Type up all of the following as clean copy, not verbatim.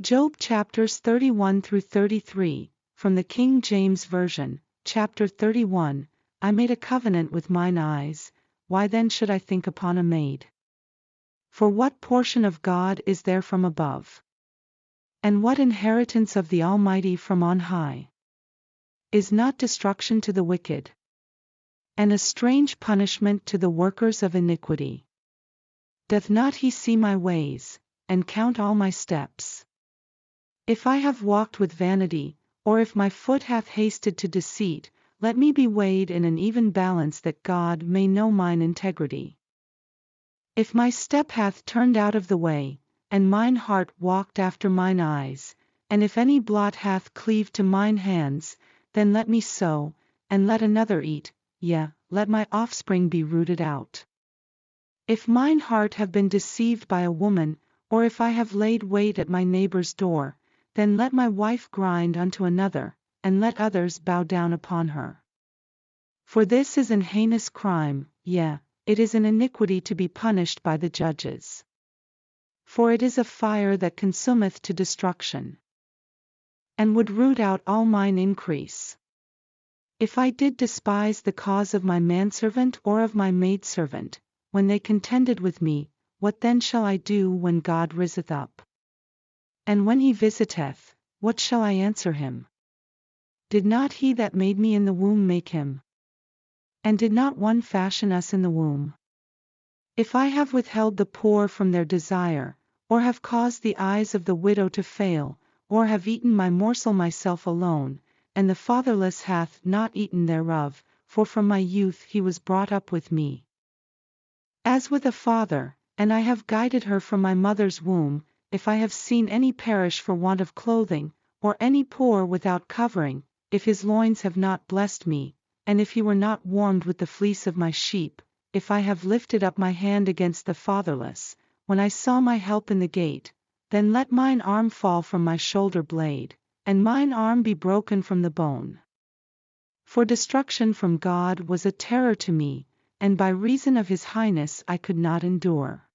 Job chapters 31 through 33, from the King James Version. Chapter 31. I made a covenant with mine eyes, why then should I think upon a maid? For what portion of God is there from above? And what inheritance of the Almighty from on high? Is not destruction to the wicked, and a strange punishment to the workers of iniquity? Doth not he see my ways, and count all my steps? If I have walked with vanity, or if my foot hath hasted to deceit, let me be weighed in an even balance, that God may know mine integrity. If my step hath turned out of the way, and mine heart walked after mine eyes, and if any blot hath cleaved to mine hands, then let me sow, and let another eat, yea, let my offspring be rooted out. If mine heart have been deceived by a woman, or if I have laid wait at my neighbor's door, then let my wife grind unto another, and let others bow down upon her. For this is an heinous crime, yea, it is an iniquity to be punished by the judges. For it is a fire that consumeth to destruction, and would root out all mine increase. If I did despise the cause of my manservant or of my maidservant, when they contended with me, what then shall I do when God riseth up? And when he visiteth, what shall I answer him? Did not he that made me in the womb make him? And did not one fashion us in the womb? If I have withheld the poor from their desire, or have caused the eyes of the widow to fail, or have eaten my morsel myself alone, and the fatherless hath not eaten thereof, for from my youth he was brought up with me, as with a father, and I have guided her from my mother's womb, if I have seen any perish for want of clothing, or any poor without covering, if his loins have not blessed me, and if he were not warmed with the fleece of my sheep, if I have lifted up my hand against the fatherless, when I saw my help in the gate, then let mine arm fall from my shoulder blade, and mine arm be broken from the bone. For destruction from God was a terror to me, and by reason of his highness I could not endure.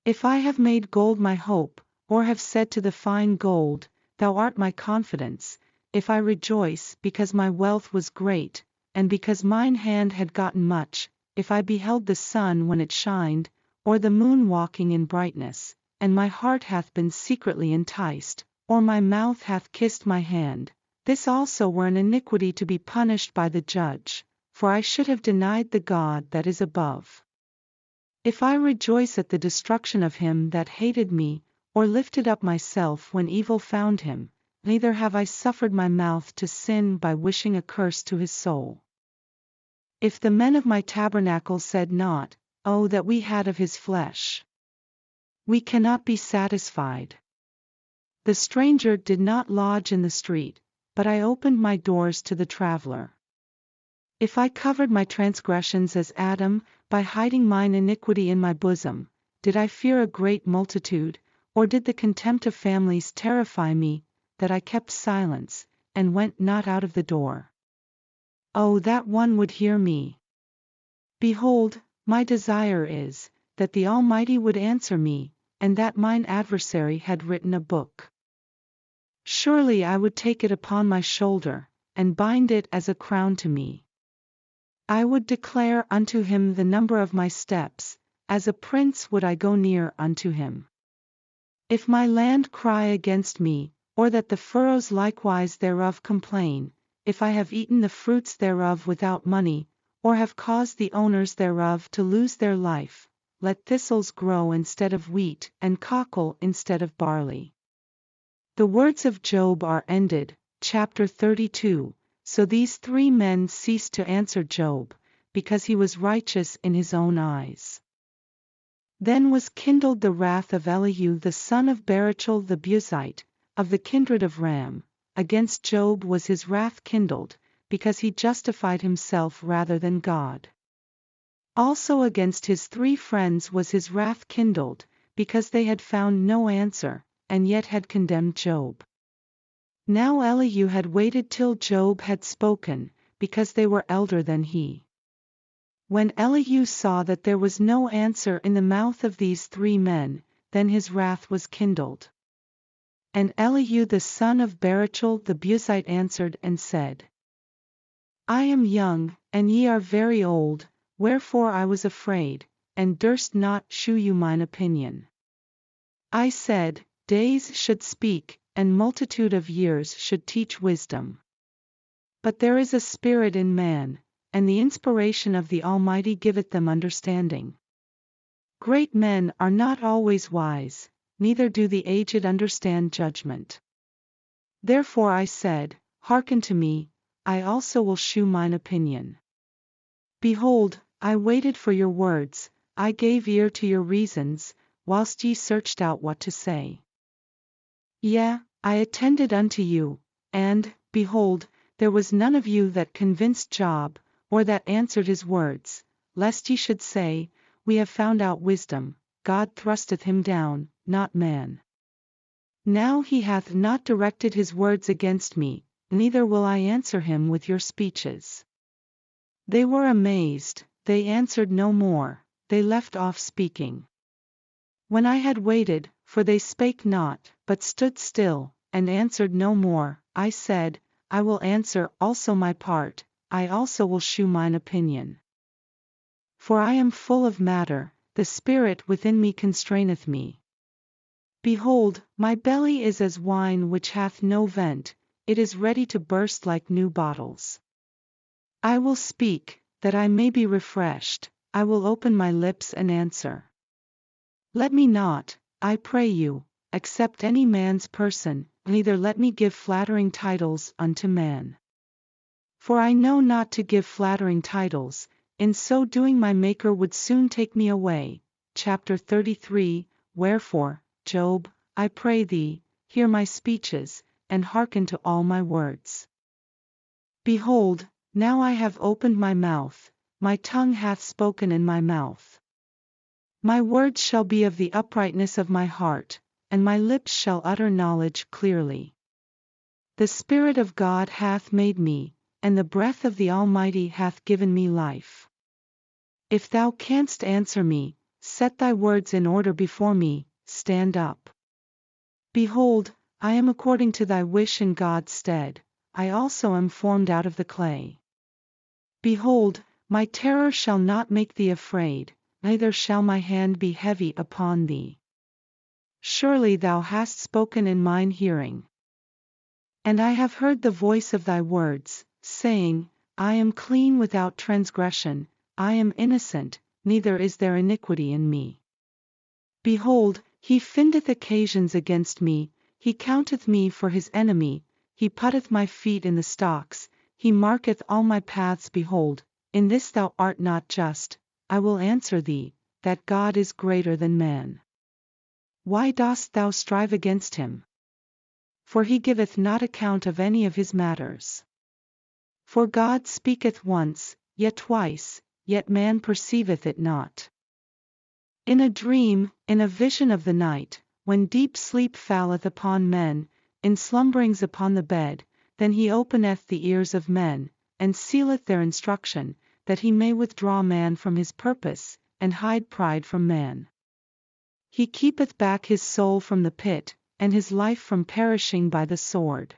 If I have made gold my hope, or have said to the fine gold, Thou art my confidence, if I rejoice because my wealth was great, and because mine hand had gotten much, if I beheld the sun when it shined, or the moon walking in brightness, and my heart hath been secretly enticed, or my mouth hath kissed my hand, this also were an iniquity to be punished by the judge, for I should have denied the God that is above. If I rejoice at the destruction of him that hated me, or lifted up myself when evil found him, neither have I suffered my mouth to sin by wishing a curse to his soul. If the men of my tabernacle said not, Oh, that we had of his flesh! We cannot be satisfied. The stranger did not lodge in the street, but I opened my doors to the traveler. If I covered my transgressions as Adam, by hiding mine iniquity in my bosom, did I fear a great multitude, or did the contempt of families terrify me, that I kept silence, and went not out of the door? Oh, that one would hear me! Behold, my desire is, that the Almighty would answer me, and that mine adversary had written a book. Surely I would take it upon my shoulder, and bind it as a crown to me. I would declare unto him the number of my steps, as a prince would I go near unto him. If my land cry against me, or that the furrows likewise thereof complain, if I have eaten the fruits thereof without money, or have caused the owners thereof to lose their life, let thistles grow instead of wheat, and cockle instead of barley. The words of Job are ended. Chapter 32. So these three men ceased to answer Job, because he was righteous in his own eyes. Then was kindled the wrath of Elihu the son of Barachel the Buzite, of the kindred of Ram. Against Job was his wrath kindled, because he justified himself rather than God. Also against his three friends was his wrath kindled, because they had found no answer, and yet had condemned Job. Now Elihu had waited till Job had spoken, because they were elder than he. When Elihu saw that there was no answer in the mouth of these three men, then his wrath was kindled. And Elihu the son of Barachel the Buzite answered and said, I am young, and ye are very old, wherefore I was afraid, and durst not shew you mine opinion. I said, Days should speak, and multitude of years should teach wisdom. But there is a spirit in man, and the inspiration of the Almighty giveth them understanding. Great men are not always wise, neither do the aged understand judgment. Therefore I said, Hearken to me, I also will shew mine opinion. Behold, I waited for your words, I gave ear to your reasons, whilst ye searched out what to say. Yea, I attended unto you, and, behold, there was none of you that convinced Job, or that answered his words, lest ye should say, We have found out wisdom, God thrusteth him down, not man. Now he hath not directed his words against me, neither will I answer him with your speeches. They were amazed, they answered no more, they left off speaking. When I had waited, for they spake not, but stood still, and answered no more, I said, I will answer also my part, I also will shew mine opinion. For I am full of matter, the spirit within me constraineth me. Behold, my belly is as wine which hath no vent, it is ready to burst like new bottles. I will speak, that I may be refreshed, I will open my lips and answer. Let me not, I pray you, accept any man's person, neither let me give flattering titles unto man. For I know not to give flattering titles, in so doing my Maker would soon take me away. Chapter 33. Wherefore, Job, I pray thee, hear my speeches, and hearken to all my words. Behold, now I have opened my mouth, my tongue hath spoken in my mouth. My words shall be of the uprightness of my heart, and my lips shall utter knowledge clearly. The Spirit of God hath made me, and the breath of the Almighty hath given me life. If thou canst answer me, set thy words in order before me, stand up. Behold, I am according to thy wish in God's stead, I also am formed out of the clay. Behold, my terror shall not make thee afraid, neither shall my hand be heavy upon thee. Surely thou hast spoken in mine hearing. And I have heard the voice of thy words, saying, I am clean without transgression, I am innocent, neither is there iniquity in me. Behold, he findeth occasions against me, he counteth me for his enemy, he putteth my feet in the stocks, he marketh all my paths. Behold, in this thou art not just, I will answer thee, that God is greater than man. Why dost thou strive against him? For he giveth not account of any of his matters. For God speaketh once, yet twice, yet man perceiveth it not. In a dream, in a vision of the night, when deep sleep falleth upon men, in slumberings upon the bed, then he openeth the ears of men, and sealeth their instruction, that he may withdraw man from his purpose, and hide pride from man. He keepeth back his soul from the pit, and his life from perishing by the sword.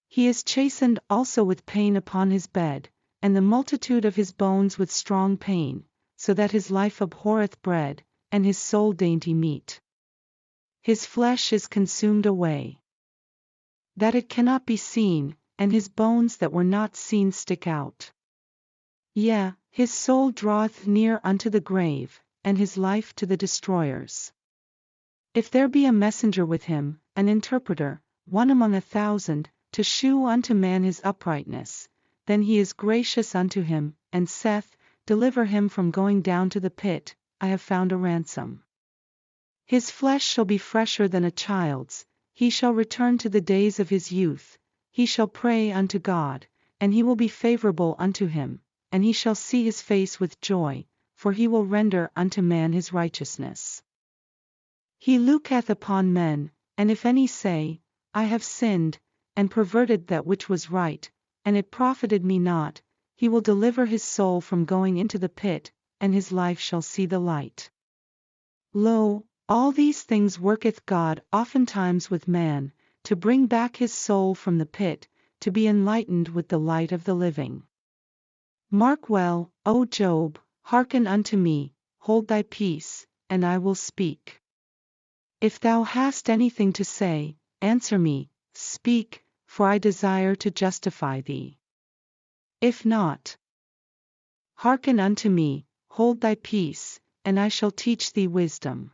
He is chastened also with pain upon his bed, and the multitude of his bones with strong pain, so that his life abhorreth bread, and his soul dainty meat. His flesh is consumed away, that it cannot be seen, and his bones that were not seen stick out. Yea, his soul draweth near unto the grave, and his life to the destroyers. If there be a messenger with him, an interpreter, one among 1,000, to shew unto man his uprightness, then he is gracious unto him, and saith, Deliver him from going down to the pit, I have found a ransom. His flesh shall be fresher than a child's, he shall return to the days of his youth, he shall pray unto God, and he will be favorable unto him, and he shall see his face with joy, for he will render unto man his righteousness. He looketh upon men, and if any say, I have sinned, and perverted that which was right, and it profited me not, he will deliver his soul from going into the pit, and his life shall see the light. Lo, All these things worketh God oftentimes with man, to bring back his soul from the pit, to be enlightened with the light of the living. Mark well, O Job, hearken unto me, hold thy peace, and I will speak. If thou hast anything to say, answer me, speak, for I desire to justify thee. If not, hearken unto me, hold thy peace, and I shall teach thee wisdom.